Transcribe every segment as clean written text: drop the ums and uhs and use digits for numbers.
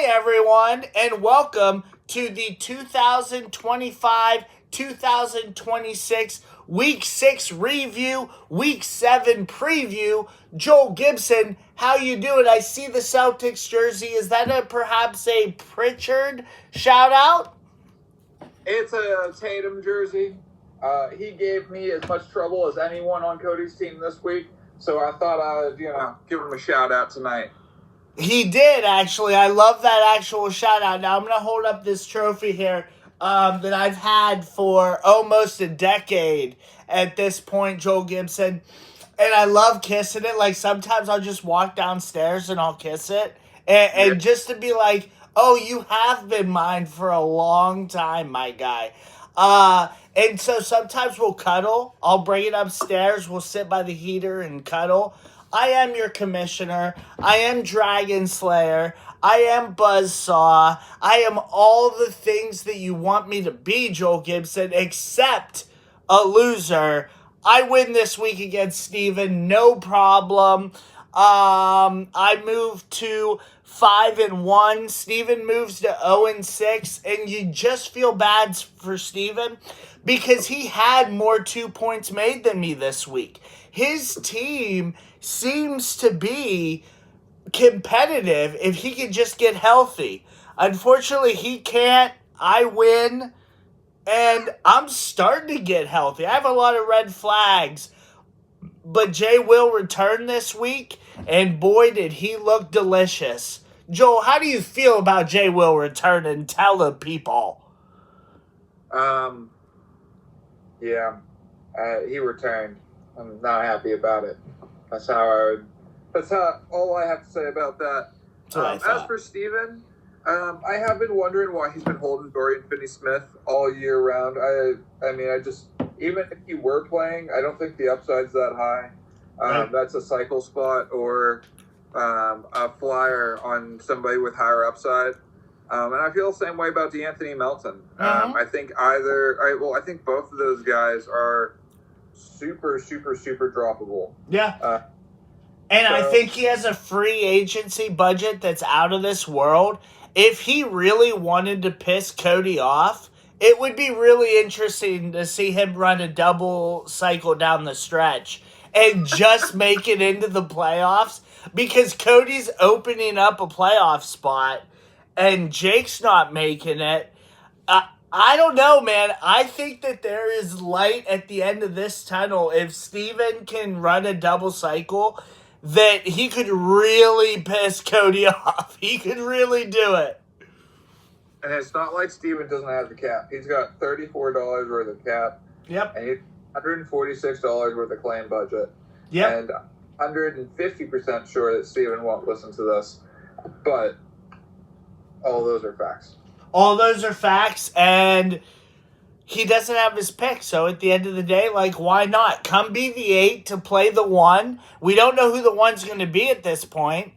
everyone, and welcome to the 2025-2026 Week 6 review, Week 7 preview. Joel Gibson, how you doing? I see the Celtics jersey. Is that perhaps a Pritchard shout-out? It's a Tatum jersey. He gave me as much trouble as anyone on Cody's team this week, so I thought I'd, give him a shout-out tonight. He did, actually. I love that actual shout-out. Now, I'm going to hold up this trophy here that I've had for almost a decade at this point, Joel Gibson. And I love kissing it. Like, sometimes I'll just walk downstairs and I'll kiss it. And just to be like, oh, you have been mine for a long time, my guy. And so sometimes we'll cuddle. I'll bring it upstairs. We'll sit by the heater and cuddle. I am your commissioner. I am Dragon Slayer. I am Buzzsaw. I am all the things that you want me to be, Joel Gibson, except a loser. I win this week against Steven, no problem. I moved to 5-1. Steven moves to 0-6, and you just feel bad for Steven because he had more 2 points made than me this week. His team seems to be competitive if he could just get healthy. Unfortunately, he can't. I win, and I'm starting to get healthy. I have a lot of red flags, but Jay will return this week, and boy, did he look delicious. Joel, how do you feel about Jay will return, and tell the people? He returned. I'm not happy about it. That's all I have to say about that. As for Steven, I have been wondering why he's been holding Dorian Finney-Smith all year round. Even if he were playing, I don't think the upside's that high. That's a cycle spot or a flyer on somebody with higher upside. And I feel the same way about DeAnthony Melton. I think I think both of those guys are super, super, super droppable. Yeah. I think he has a free agency budget that's out of this world. If he really wanted to piss Cody off, it would be really interesting to see him run a double cycle down the stretch and just make it into the playoffs because Cody's opening up a playoff spot and Jake's not making it. I don't know, man. I think that there is light at the end of this tunnel. If Steven can run a double cycle, that he could really piss Cody off. He could really do it. And it's not like Steven doesn't have the cap. He's got $34 worth of cap. Yep. And he's $146 worth of claim budget. Yep. And 150% sure that Steven won't listen to this. But all those are facts. All those are facts, and he doesn't have his pick. So at the end of the day, why not? Come be the 8 to play the 1. We don't know who the 1's going to be at this point.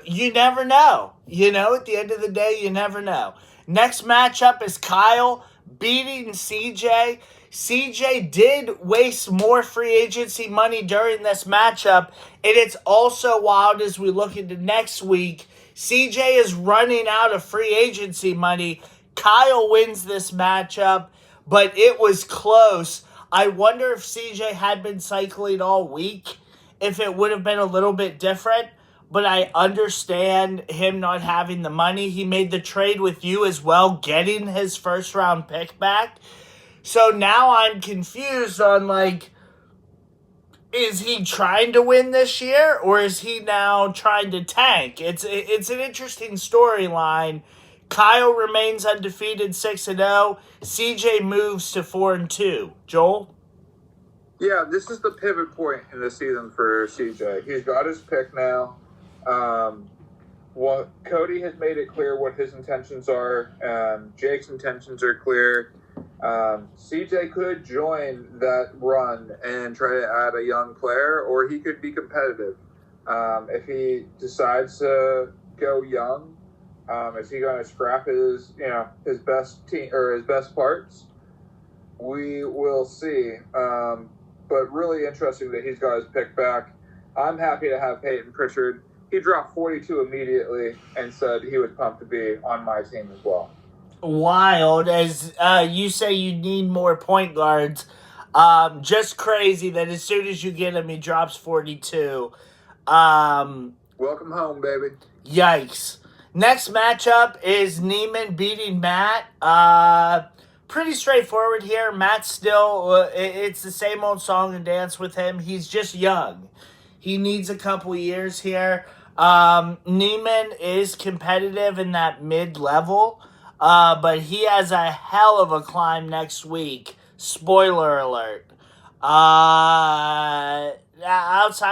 You never know. At the end of the day, you never know. Next matchup is Kyle beating CJ. CJ did waste more free agency money during this matchup, and it's also wild as we look into next week. CJ is running out of free agency money. Kyle wins this matchup, but it was close. I wonder if CJ had been cycling all week, if it would have been a little bit different. But I understand him not having the money. He made the trade with you as well, getting his first-round pick back. So now I'm confused on, is he trying to win this year, or is he now trying to tank? It's an interesting storyline. Kyle remains undefeated 6-0. CJ moves to 4-2. Joel? Yeah, this is the pivot point in the season for CJ. He's got his pick now. Cody has made it clear what his intentions are. Jake's intentions are clear. CJ could join that run and try to add a young player, or he could be competitive. If he decides to go young, is he going to scrap his best team or his best parts? We will see. But really interesting that he's got his pick back. I'm happy to have Peyton Pritchard he dropped 42 immediately and said he was pumped to be on my team as well. Wild. As you say, you need more point guards. Just crazy that as soon as you get him, he drops 42. Welcome home, baby. Yikes. Next matchup is Neiman beating Matt. Pretty straightforward here. Matt's still, it's the same old song and dance with him. He's just young. He needs a couple years here. Neiman is competitive in that mid-level, but he has a hell of a climb next week. Spoiler alert. Outside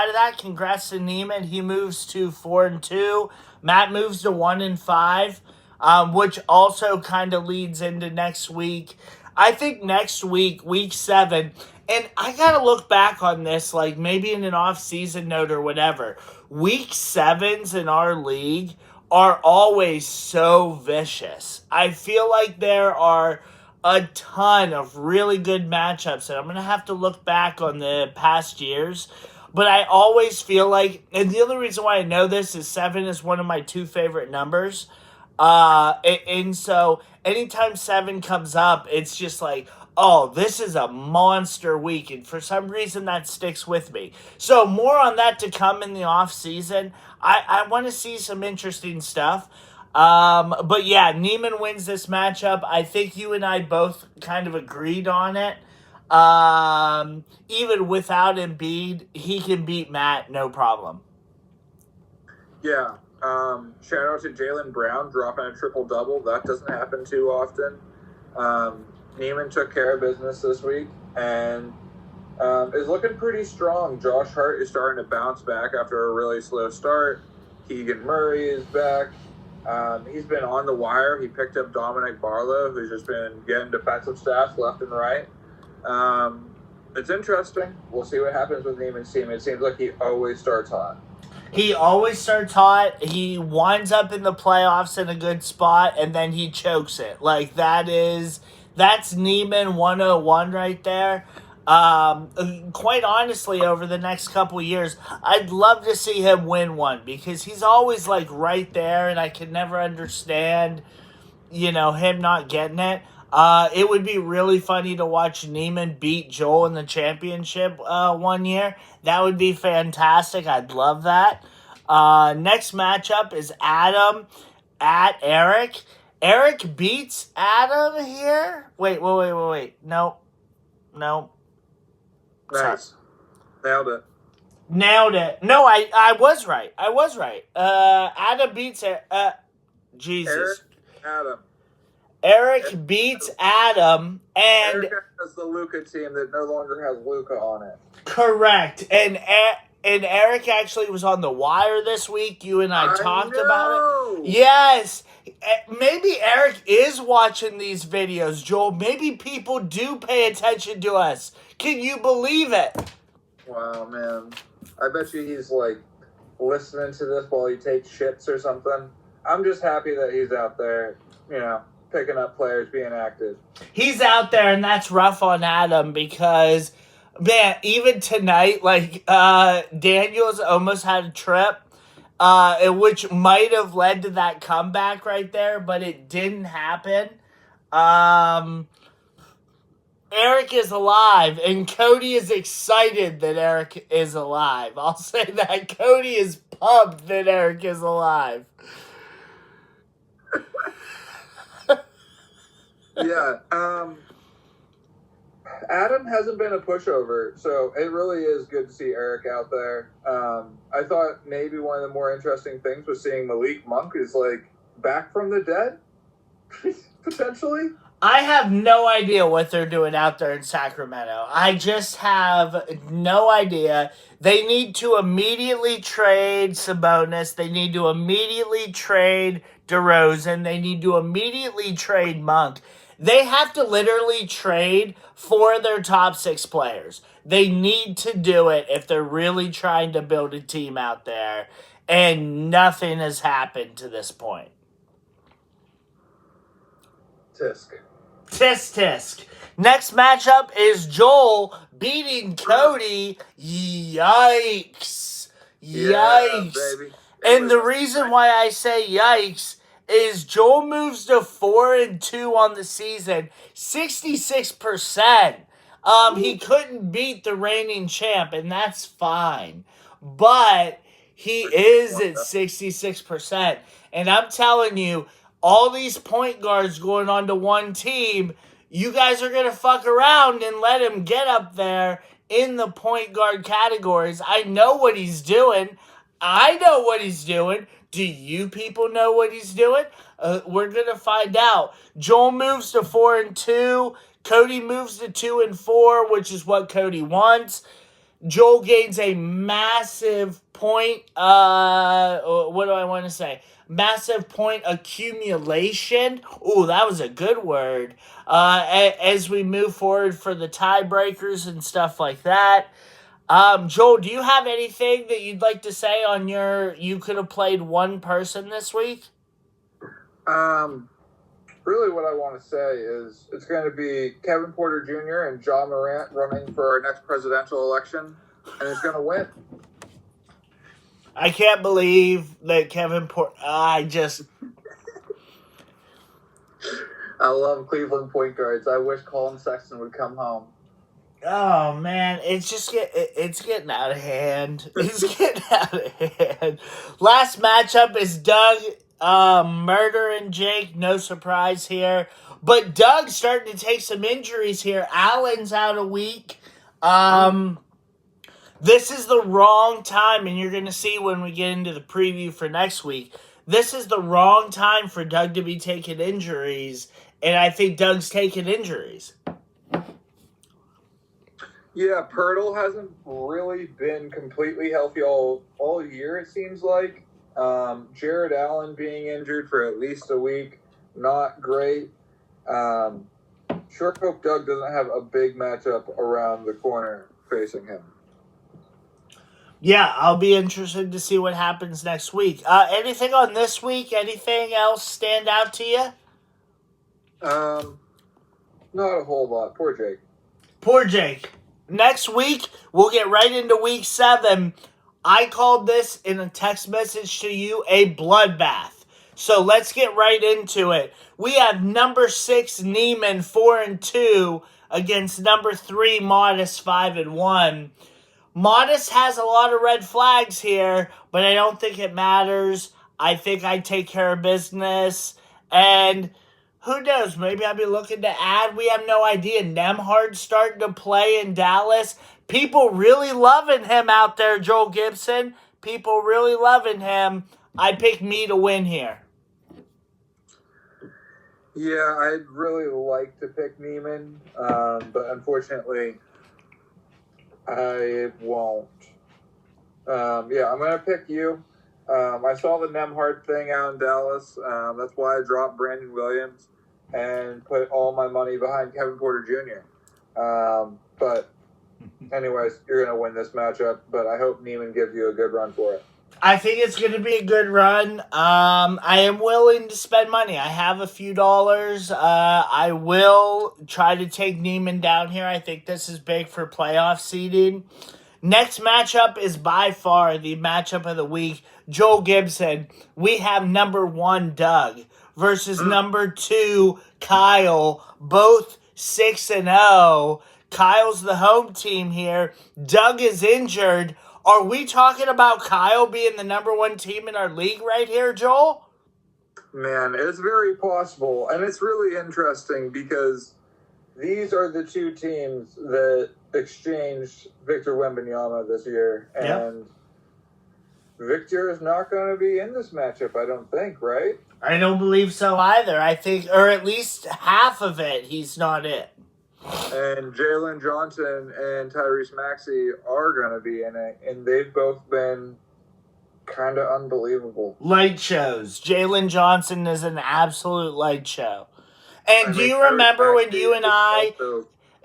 of that, congrats to Neiman. He moves to 4-2. Matt moves to 1-5, which also kind of leads into next week. I think next week, week 7, and I gotta look back on this, like maybe in an off-season note or whatever. Week 7s in our league are always so vicious. I feel like there are a ton of really good matchups, and I'm going to have to look back on the past years, but I always feel like, and the only reason why I know this is 7 is one of my 2 favorite numbers, and so anytime 7 comes up, it's just like, oh, this is a monster week, and for some reason that sticks with me. So more on that to come in the off season. I want to see some interesting stuff. But yeah, Neiman wins this matchup. I think you and I both kind of agreed on it. Even without Embiid, he can beat Matt, no problem. Yeah. Shout out to Jaylen Brown dropping a triple-double. That doesn't happen too often. Neiman took care of business this week and is looking pretty strong. Josh Hart is starting to bounce back after a really slow start. Keegan Murray is back. He's been on the wire. He picked up Dominic Barlow, who's just been getting defensive stats left and right. It's interesting. We'll see what happens with Neiman's team. It seems like he always starts hot. He always starts hot. He winds up in the playoffs in a good spot, and then he chokes it. Like, that's Neiman 101 right there. Quite honestly, over the next couple years, I'd love to see him win one because he's always like right there, and I can never understand, him not getting it. It would be really funny to watch Neiman beat Joel in the championship one year. That would be fantastic. I'd love that. Next matchup is Adam at Eric. Eric beats Adam here. Wait. No. Nice. Nailed it. No, I was right. Adam beats Jesus. Eric beats Adam, and Eric has the Luka team that no longer has Luka on it. Correct. And Eric actually was on the wire this week. You and I talked about it. Yes. Maybe Eric is watching these videos, Joel. Maybe people do pay attention to us. Can you believe it? Wow, man. I bet you he's like listening to this while he takes shits or something. I'm just happy that he's out there, picking up players, being active. He's out there, and that's rough on Adam because, man, even tonight, Daniels almost had a trip, which might have led to that comeback right there, but it didn't happen. Eric is alive, and Cody is excited that Eric is alive. I'll say that. Cody is pumped that Eric is alive. Yeah. Adam hasn't been a pushover, so it really is good to see Eric out there. I thought maybe one of the more interesting things was seeing Malik Monk is back from the dead, potentially. I have no idea what they're doing out there in Sacramento. I just have no idea. They need to immediately trade Sabonis. They need to immediately trade DeRozan. They need to immediately trade Monk. They have to literally trade for their top 6 players. They need to do it if they're really trying to build a team out there. And nothing has happened to this point. Tisk. Next matchup is Joel beating Cody. Yikes. Yeah, baby. And the reason why I say yikes is Joel moves to 4-2 on the season, 66%. He couldn't beat the reigning champ, and that's fine. But he is at 66%. And I'm telling you, all these point guards going on to one team, you guys are going to fuck around and let him get up there in the point guard categories. I know what he's doing. I know what he's doing. Do you people know what he's doing? We're going to find out. Joel moves to 4-2. Cody moves to 2-4, which is what Cody wants. Joel gains a massive point, what do I want to say? Massive point accumulation. Ooh, that was a good word. As we move forward for the tiebreakers and stuff like that. Joel, do you have anything that you'd like to say on you could have played one person this week? Really what I want to say is it's going to be Kevin Porter Jr. and Ja Morant running for our next presidential election, and he's going to win. I can't believe that Kevin Porter... I love Cleveland point guards. I wish Colin Sexton would come home. Oh, man, it's getting out of hand. It's getting out of hand. Last matchup is Doug Murder and Jake. No surprise here. But Doug's starting to take some injuries here. Allen's out a week. This is the wrong time, and you're going to see when we get into the preview for next week. This is the wrong time for Doug to be taking injuries, and I think Doug's taking injuries. Yeah, Pirtle hasn't really been completely healthy all year, it seems like. Jared Allen being injured for at least a week, not great. Sure hope Doug doesn't have a big matchup around the corner facing him. Yeah, I'll be interested to see what happens next week. Anything on this week? Anything else stand out to you? Not a whole lot. Poor Jake. Poor Jake. Next week, we'll get right into week 7. I called this in a text message to you a bloodbath. So let's get right into it. We have number 6 Neiman 4-2 against number 3 Modest 5-1. Modest has a lot of red flags here, but I don't think it matters. I think I take care of business. And who knows? Maybe I'll be looking to add. We have no idea. Nembhard's starting to play in Dallas. People really loving him out there, Joel Gibson. People really loving him. I pick me to win here. Yeah, I'd really like to pick Neiman, but unfortunately, I won't. I'm going to pick you. I saw the Nembhard thing out in Dallas. That's why I dropped Brandon Williams and put all my money behind Kevin Porter Jr. But anyways, you're going to win this matchup, but I hope Neiman gives you a good run for it. I think it's going to be a good run. I am willing to spend money. I have a few dollars. I will try to take Neiman down here. I think this is big for playoff seeding. Next matchup is by far the matchup of the week. Joel Gibson. We have number 1 Doug versus number 2 Kyle. Both 6-0. Kyle's the home team here. Doug is injured. Are we talking about Kyle being the number 1 team in our league right here, Joel? Man, it's very possible. And it's really interesting because these are the 2 teams that exchanged Victor Wembanyama this year. And Victor is not going to be in this matchup, I don't think, right? I don't believe so either. I think, or at least half of it, he's not in. And Jalen Johnson and Tyrese Maxey are going to be in it, and they've both been kind of unbelievable. Light shows. Jalen Johnson is an absolute light show. And do you remember when you and I,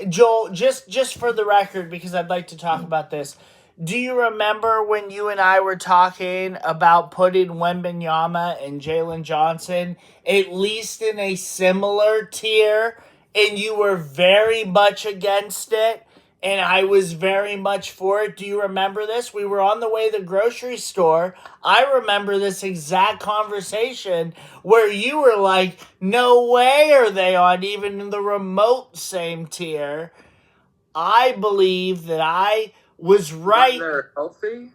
Joel, just for the record, because I'd like to talk about this, do you remember when you and I were talking about putting Wembanyama and Jalen Johnson at least in a similar tier, and you were very much against it, and I was very much for it. Do you remember this? We were on the way to the grocery store. I remember this exact conversation where you were like, no way are they on even the remote same tier. I believe that I was right. When they're healthy?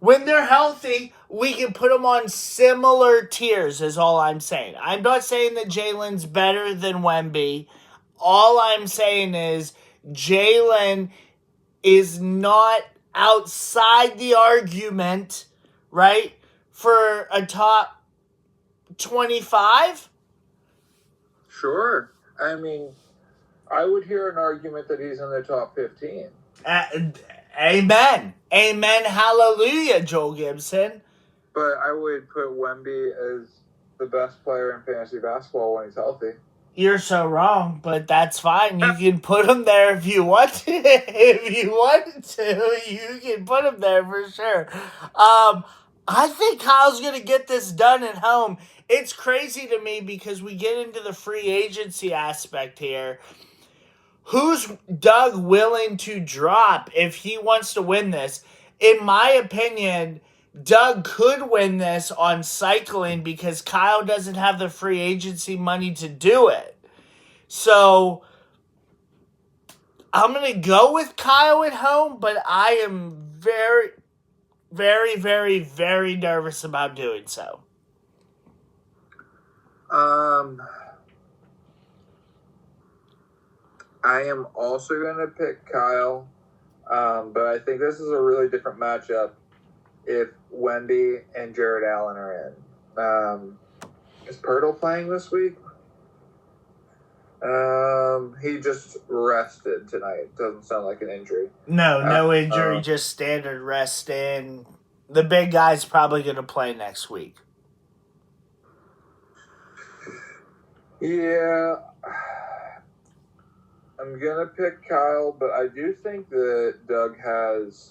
When they're healthy, we can put them on similar tiers, is all I'm saying. I'm not saying that Jalen's better than Wemby. All I'm saying is Jalen is not outside the argument, right, for a top 25? Sure. I mean, I would hear an argument that he's in the top 15. Amen. Amen. Hallelujah, Joel Gibson. But I would put Wemby as the best player in fantasy basketball when he's healthy. You're so wrong, but that's fine. You can put him there if you want to. If you want to, you can put him there for sure. I think Kyle's going to get this done at home. It's crazy to me because we get into the free agency aspect here. Who's Doug willing to drop if he wants to win this? In my opinion, Doug could win this on cycling because Kyle doesn't have the free agency money to do it. So I'm going to go with Kyle at home, but I am very, very, very, very nervous about doing so. I am also going to pick Kyle, but I think this is a really different matchup if Wemby and Jared Allen are in. Is Pirtle playing this week? He just rested tonight. Doesn't sound like an injury. No injury, just standard rest in. The big guy's probably going to play next week. Yeah. I'm going to pick Kyle, but I do think that Doug has...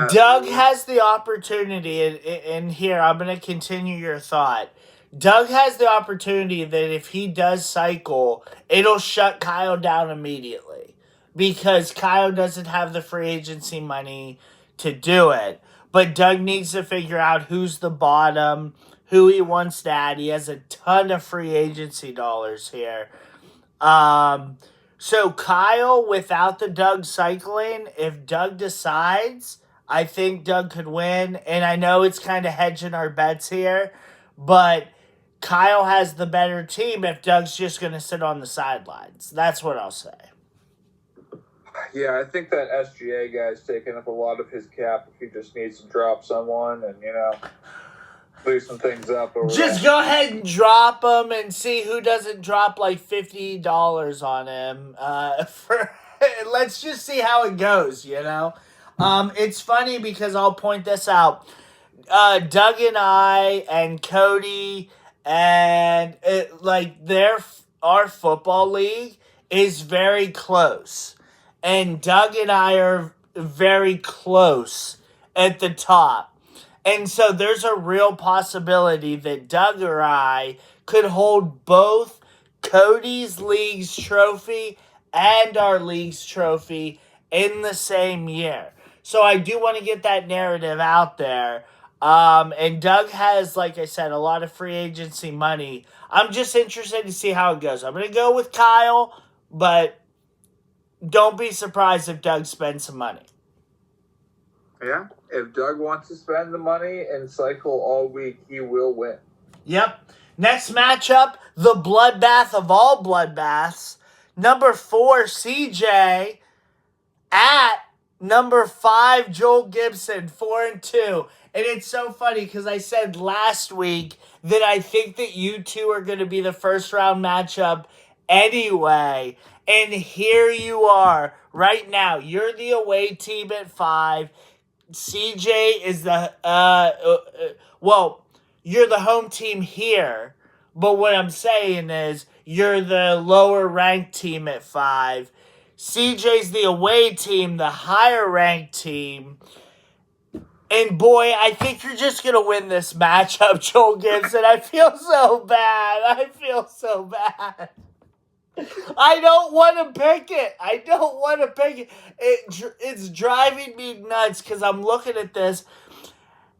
Doug has the opportunity, and here, I'm going to continue your thought. Doug has the opportunity that if he does cycle, it'll shut Kyle down immediately because Kyle doesn't have the free agency money to do it. But Doug needs to figure out who's the bottom, who he wants to add. He has a ton of free agency dollars here. So Kyle, without the Doug cycling, if Doug decides, I think Doug could win. And I know it's kind of hedging our bets here, but Kyle has the better team if Doug's just going to sit on the sidelines. That's what I'll say. Yeah, I think that SGA guy's taking up a lot of his cap if he just needs to drop someone and, lose some things up. Just go ahead and drop him and see who doesn't drop like $50 on him. Let's just see how it goes, It's funny because I'll point this out. Doug and I and Cody and our football league is very close. And Doug and I are very close at the top. And so there's a real possibility that Doug or I could hold both Cody's league's trophy and our league's trophy in the same year. So I do want to get that narrative out there. And Doug has, like I said, a lot of free agency money. I'm just interested to see how it goes. I'm going to go with Kyle, but don't be surprised if Doug spends some money. Yeah, if Doug wants to spend the money and cycle all week, he will win. Yep. Next matchup, the bloodbath of all bloodbaths. Number 4, CJ at number 5, Joel Gibson, 4-2. And it's so funny because I said last week that I think that you two are going to be the first round matchup anyway. And here you are right now. You're the away team at 5. CJ is the, you're the home team here. But what I'm saying is you're the lower ranked team at 5. CJ's the away team, the higher ranked team. And boy, I think you're just going to win this matchup, Joel Gibson. I feel so bad. I don't want to pick it. It's driving me nuts because I'm looking at this,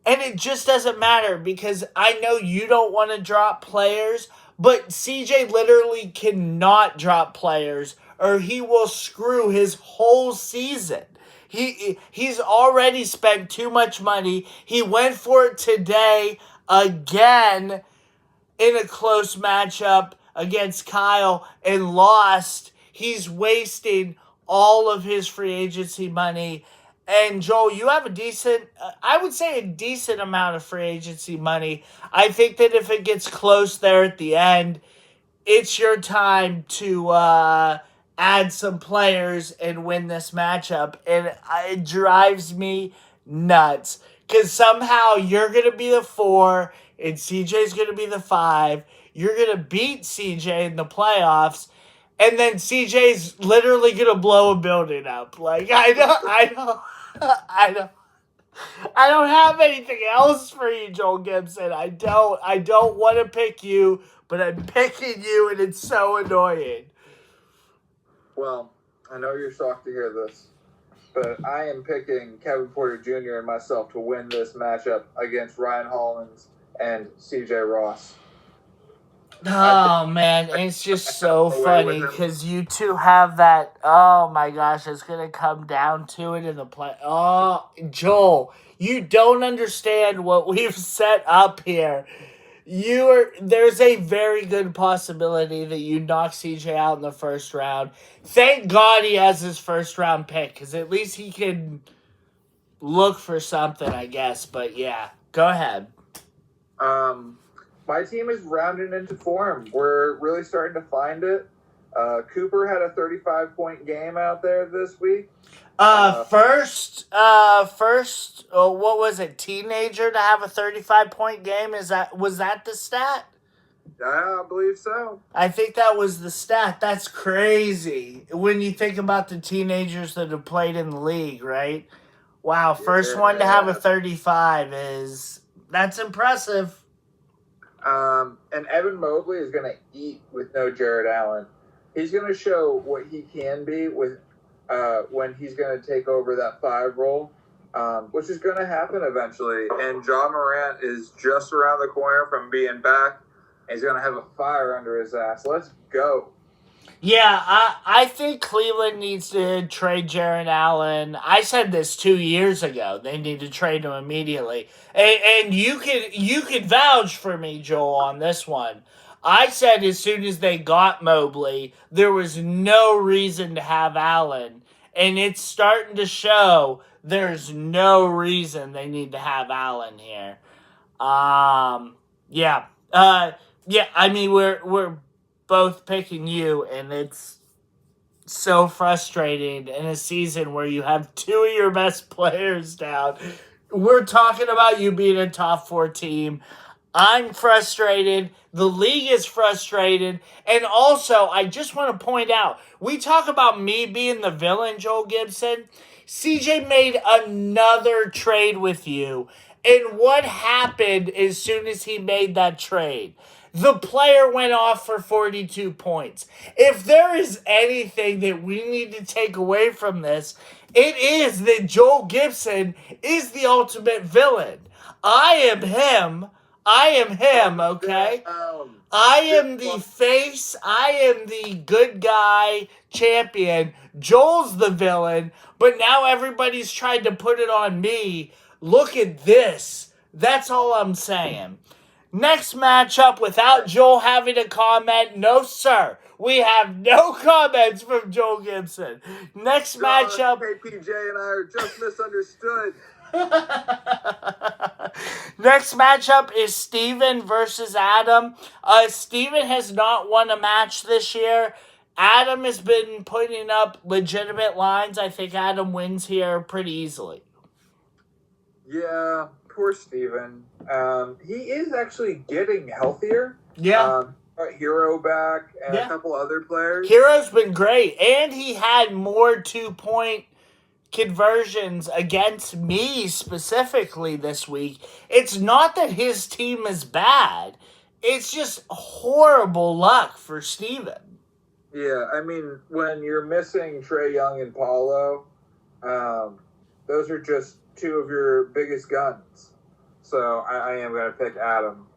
and it just doesn't matter because I know you don't want to drop players, but CJ literally cannot drop players or he will screw his whole season. He's already spent too much money. He went for it today again in a close matchup against Kyle and lost. He's wasting all of his free agency money. And Joel, you have I would say a decent amount of free agency money. I think that if it gets close there at the end, it's your time to add some players and win this matchup. And it drives me nuts because somehow you're going to be the 4 and CJ's going to be the 5. You're going to beat CJ in the playoffs. And then CJ's literally going to blow a building up. Like, I don't have anything else for you, Joel Gibson. I don't want to pick you, but I'm picking you, and it's so annoying. Well, I know you're shocked to hear this, but I am picking Kevin Porter Jr. and myself to win this matchup against Ryan Hollins and CJ Ross. Oh, man, it's just so funny because you two have that. Oh, my gosh, it's going to come down to it in the play. Oh, Joel, you don't understand what we've set up here. There's a very good possibility that you knock CJ out in the first round. Thank God he has his first round pick because at least he can look for something, I guess. But yeah, go ahead. My team is rounding into form. We're really starting to find it. Cooper had a 35-point game out there this week. What was it? Teenager to have a 35-point game? Was that the stat? Yeah, I believe so. I think that was the stat. That's crazy when you think about the teenagers that have played in the league, right? Wow, first one to have a 35 that's impressive. And Evan Mobley is going to eat with no Jared Allen. He's going to show what he can be with when he's going to take over that 5 role, which is going to happen eventually. And Ja Morant is just around the corner from being back. He's going to have a fire under his ass. Let's go. Yeah, I think Cleveland needs to trade Jared Allen. I said this 2 years ago. They need to trade him immediately. And you could vouch for me, Joel, on this one. I said as soon as they got Mobley, there was no reason to have Allen. And it's starting to show there's no reason they need to have Allen here. Yeah, I mean, we're both picking you, and it's so frustrating in a season where you have 2 of your best players down. We're talking about you being a top 4 team. I'm frustrated. The league is frustrated. And also, I just want to point out, we talk about me being the villain, Joel Gibson. CJ made another trade with you. And what happened as soon as he made that trade? The player went off for 42 points. If there is anything that we need to take away from this, it is that Joel Gibson is the ultimate villain. I am him, okay? I am the face. I am the good guy champion. Joel's the villain, but now everybody's trying to put it on me. Look at this. That's all I'm saying. Next matchup without Joel having a comment. No, sir. We have no comments from Joel Gibson. Next matchup. KPJ and I are just misunderstood. Next matchup is Steven versus Adam. Steven has not won a match this year. Adam has been putting up legitimate lines. I think Adam wins here pretty easily. Yeah, poor Steven. He is actually getting healthier. Yeah. Got Hero back and a couple other players. Hero's been great. And he had more 2-point conversions against me specifically this week. It's not that his team is bad. It's just horrible luck for Steven. Yeah, I mean, when you're missing Trae Young and Paulo, those are just two of your biggest guns. So I am going to pick Adam.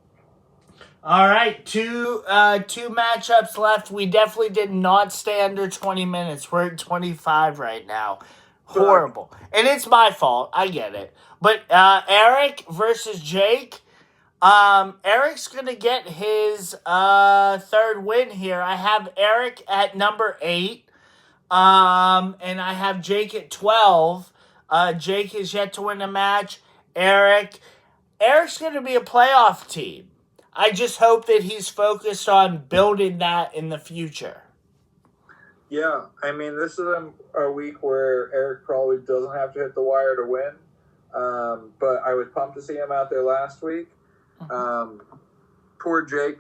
All right, two matchups left. We definitely did not stay under 20 minutes. We're at 25 right now. Horrible. And it's my fault. I get it. But Eric versus Jake. Eric's going to get his third win here. I have Eric at number 8. And I have Jake at 12. Jake is yet to win a match. Eric's going to be a playoff team. I just hope that he's focused on building that in the future. Yeah, I mean, this is a week where Eric probably doesn't have to hit the wire to win. But I was pumped to see him out there last week. Poor Jake.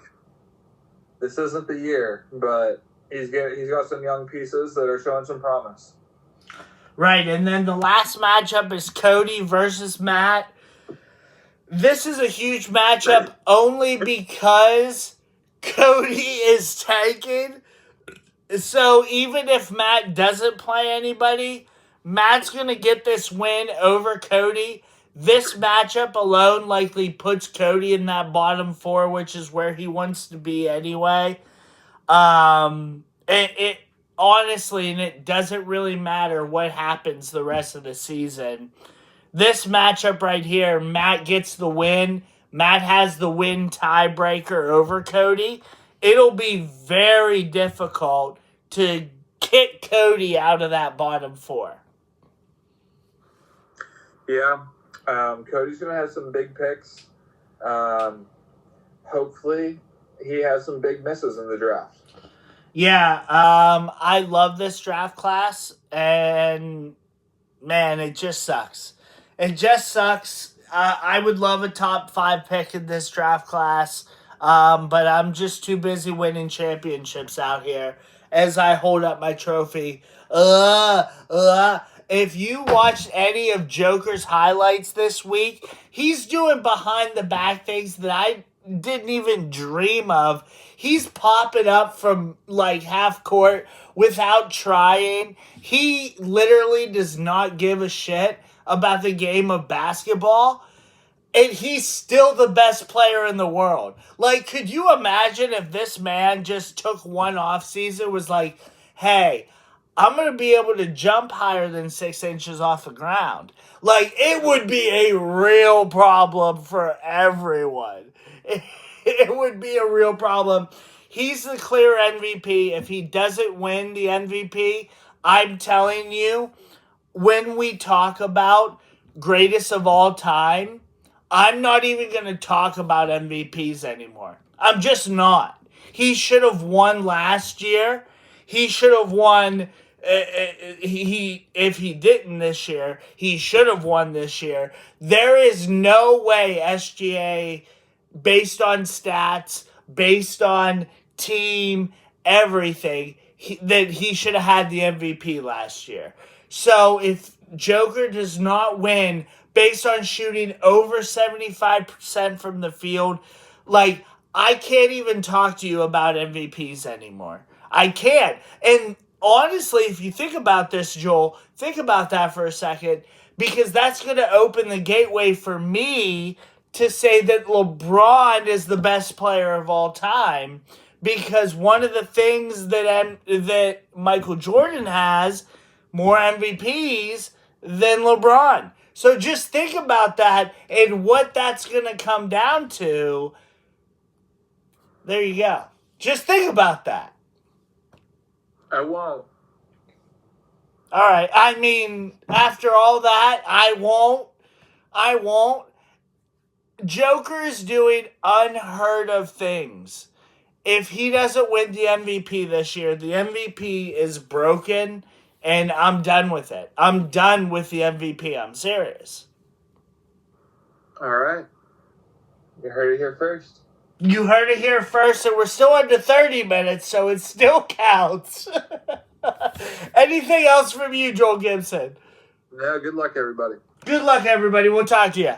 This isn't the year, but he's got some young pieces that are showing some promise. Right, and then the last matchup is Cody versus Matt. This is a huge matchup only because Cody is tanking. So even if Matt doesn't play anybody, Matt's going to get this win over Cody. This matchup alone likely puts Cody in that bottom 4, which is where he wants to be anyway. It honestly, and it doesn't really matter what happens the rest of the season. This matchup right here, Matt gets the win. Matt has the win tiebreaker over Cody. It'll be very difficult to kick Cody out of that bottom 4. Yeah. Cody's going to have some big picks. Hopefully, he has some big misses in the draft. Yeah, I love this draft class, and man, it just sucks. It just sucks. I would love a top 5 pick in this draft class, but I'm just too busy winning championships out here as I hold up my trophy. If you watched any of Joker's highlights this week, he's doing behind the back things that I didn't even dream of. He's popping up from like half court without trying. He literally does not give a shit about the game of basketball. And he's still the best player in the world. Like, could you imagine if this man just took one off season, was like, hey, I'm going to be able to jump higher than 6 inches off the ground. Like, it would be a real problem for everyone. It would be a real problem. He's the clear MVP. If he doesn't win the MVP, I'm telling you, when we talk about greatest of all time, I'm not even going to talk about MVPs anymore. I'm just not. He should have won last year. He should have won. If he didn't this year, he should have won this year. There is no way SGA, based on stats, based on team, everything, that he should have had the MVP last year. So if Joker does not win based on shooting over 75% from the field, like, I can't even talk to you about MVPs anymore. I can't. And honestly, if you think about this, Joel, think about that for a second, because that's going to open the gateway for me to say that LeBron is the best player of all time, because one of the things that Michael Jordan has, more MVPs than LeBron. So just think about that and what that's going to come down to. There you go. Just think about that. I won't. All right. I mean, after all that, I won't. Joker's doing unheard of things. If he doesn't win the MVP this year, the MVP is broken, and I'm done with it. I'm done with the MVP. I'm serious. All right. You heard it here first. You heard it here first, and we're still under 30 minutes, so it still counts. Anything else from you, Joel Gibson? Yeah, good luck, everybody. Good luck, everybody. We'll talk to you.